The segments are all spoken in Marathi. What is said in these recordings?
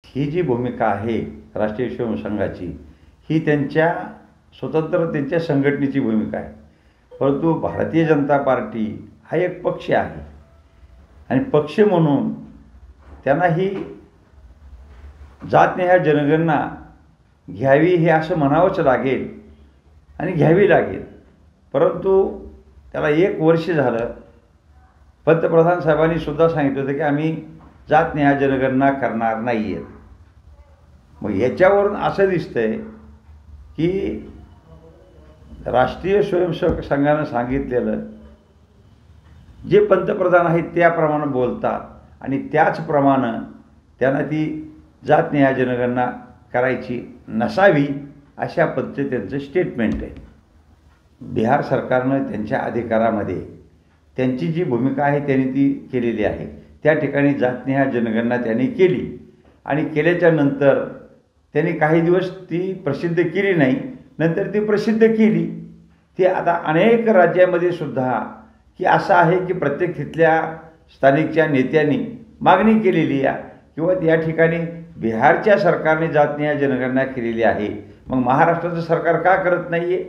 ही जी भूमिका आहे राष्ट्रीय स्वयंसेवक संघाची, ही त्यांच्या स्वतंत्र त्यांच्या संघटनेची भूमिका आहे. परंतु भारतीय जनता पार्टी हा एक पक्ष आहे आणि पक्ष म्हणून त्यांना ही जातनिहाय जनगणना घ्यावी हे असं म्हणावंच लागेल आणि घ्यावी लागेल. परंतु त्याला 1 वर्ष झालं. पंतप्रधान साहेबांनी सुद्धा सांगितलं होतं की आम्ही जातनिहाय जनगणना करणार नाही आहेत. मग याच्यावरून असं दिसतंय की राष्ट्रीय स्वयंसेवक संघानं सांगितलेलं जे पंतप्रधान आहेत त्याप्रमाणे बोलतात आणि त्याचप्रमाणे त्यांना ती जातनिहाय जनगणना करायची नसावी अशा पद्धतीचं त्यांचं स्टेटमेंट आहे. बिहार सरकारनं त्यांच्या अधिकारामध्ये त्यांची जी भूमिका आहे त्यांनी ती केलेली आहे. त्या ठिकाणी जातनिहाय जनगणना त्यांनी केली आणि केल्याच्या नंतर त्यांनी काही दिवस ती प्रसिद्ध केली नाही, नंतर ती प्रसिद्ध केली. ती आता अनेक राज्यामध्ये सुद्धा की असं आहे की प्रत्येक तिथल्या स्थानिकच्या नेत्यांनी मागणी केलेली आहे किंवा त्या ठिकाणी बिहारच्या सरकारने जातनिहाय जनगणना केलेली आहे. मग महाराष्ट्राचं सरकार का करत नाही आहे?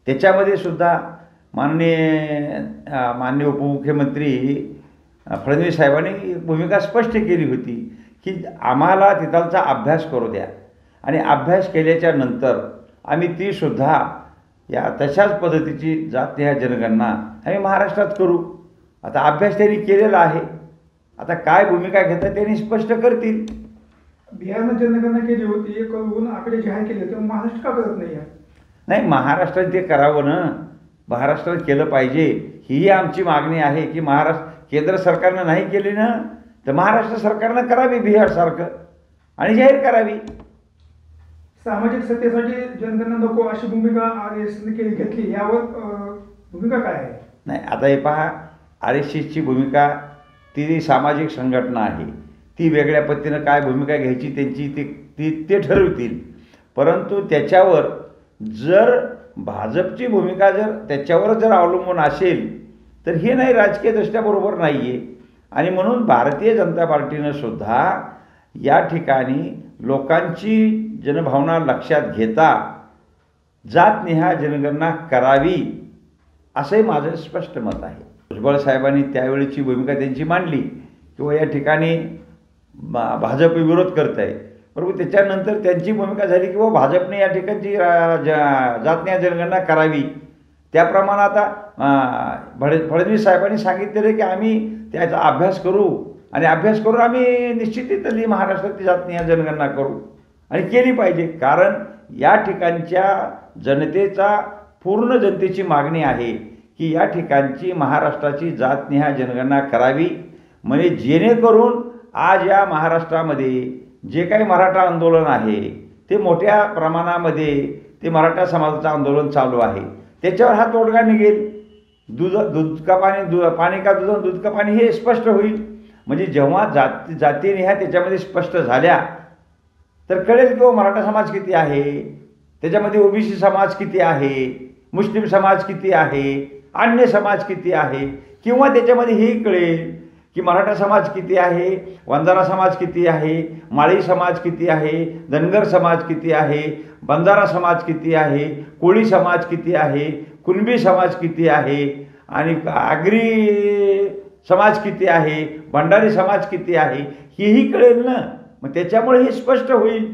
त्याच्यामध्ये सुद्धा माननीय उपमुख्यमंत्री फडणवीस साहेबांनी भूमिका स्पष्ट केली होती की आम्हाला तिथलचा अभ्यास करू द्या आणि अभ्यास केल्याच्या नंतर आम्ही ती सुद्धा या तशाच पद्धतीची जातनिहाय जनगणना आम्ही महाराष्ट्रात करू. आता अभ्यास त्यांनी केलेला आहे. आता काय भूमिका घेतात त्यांनी स्पष्ट करतील. बिहारनं जनगणना केली होती, करून आकडे जाहीर केले, तर महाराष्ट्र का करत नाही? नाही, महाराष्ट्रात ते करावं ना. महाराष्ट्रात केलं पाहिजे ही आमची मागणी आहे की केंद्र सरकारनं नाही केली ना तर महाराष्ट्र सरकारनं करावी बिहारसारखं आणि जाहीर करावी. सामाजिक सत्तेसाठी जनगणना नको अशी भूमिका RSSने घेतली, यावर भूमिका काय आहे? नाही, आता हे पहा, RSSची भूमिका ती सामाजिक संघटना आहे. ती वेगळ्या पद्धतीनं काय भूमिका घ्यायची त्यांची ते ठरवतील. परंतु त्याच्यावर जर भाजपची भूमिका जर त्याच्यावर जर अवलंबून असेल तर हे नाही, राजकीयदृष्ट्या बरोबर नाही आहे. आणि म्हणून भारतीय जनता पार्टीनं सुद्धा या ठिकाणी लोकांची जनभावना लक्षात घेता जातनिहाय जनगणना करावी असंही माझं स्पष्ट मत आहे. भुजबळ साहेबांनी त्यावेळीची भूमिका त्यांची मांडली किंवा या ठिकाणी भाजप विरोध करत आहे. बरोबर, त्याच्यानंतर त्यांची भूमिका झाली किंवा भाजपने या ठिकाणची जातनिहाय जनगणना करावी. त्याप्रमाणे आता फडणवीस साहेबांनी सांगितलेलं की आम्ही त्याचा अभ्यास करू आणि अभ्यास करून आम्ही निश्चितली महाराष्ट्रातली जातनिहाय जनगणना करू आणि केली पाहिजे. कारण या ठिकाणच्या जनतेचा पूर्ण जनतेची मागणी आहे की या ठिकाणची महाराष्ट्राची जातनिहाय जनगणना करावी. म्हणजे जेणेकरून आज या महाराष्ट्रामध्ये जे काही मराठा आंदोलन आहे ते मोठ्या प्रमाणामध्ये ते मराठा समाजाचं आंदोलन चालू आहे, त्याच्यावर हा तोडगा निघेल. दूध का पाणी का दूध का पाणी हे स्पष्ट होईल. म्हणजे जेव्हा जातीनिहाय त्याच्यामध्ये स्पष्ट झाल्या तर कळेल किंवा मराठा समाज किती आहे, त्याच्यामध्ये OBC समाज किती आहे, मुस्लिम समाज किती आहे, अन्य समाज किती आहे, किंवा त्याच्यामध्ये हेही कळेल की मराठा समाज किती आहे, वंजारा समाज किती आहे, माळी समाज किती आहे, धनगर समाज किती आहे, बंजारा समाज किती आहे, कोळी समाज किती आहे, कुणबी समाज किती आहे आणि आगरी समाज किती आहे, भंडारी समाज किती आहे, हेही कळेल ना. मग त्याच्यामुळे हे स्पष्ट होईल.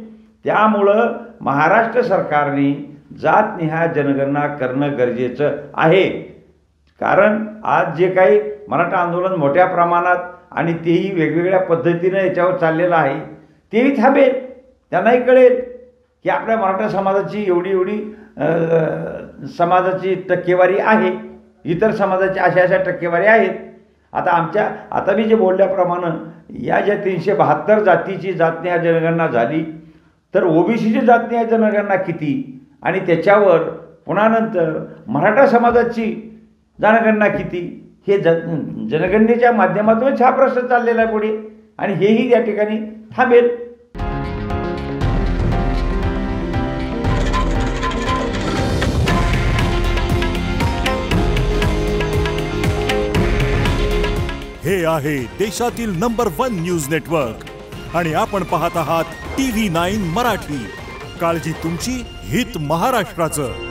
त्यामुळं महाराष्ट्र सरकारने जातनिहाय जनगणना करणं गरजेचं आहे. कारण आज जे काही मराठा आंदोलन मोठ्या प्रमाणात आणि तेही वेगवेगळ्या पद्धतीनं याच्यावर चाललेलं आहे तेही थांबेल. त्यांनाही कळेल की आपल्या मराठा समाजाची एवढी समाजाची टक्केवारी आहे, इतर समाजाची अशा टक्केवारी आहेत. आता मी जे बोलल्याप्रमाणे या ज्या 372 जातीची जातनिहाय जनगणना झाली तर OBCची जातनिहाय जनगणना किती आणि त्याच्यावर पुन्हा नंतर मराठा समाजाची जनगणना किती हे जनगणनेच्या माध्यमातूनच हा प्रश्न चाललेला आहे पुढे आणि हेही या ठिकाणी थांबेल. हे आहे देशातील नंबर 1 न्यूज नेटवर्क आणि आपण पाहत आहात TV9 मराठी. काळजी तुमची, हित महाराष्ट्राचं.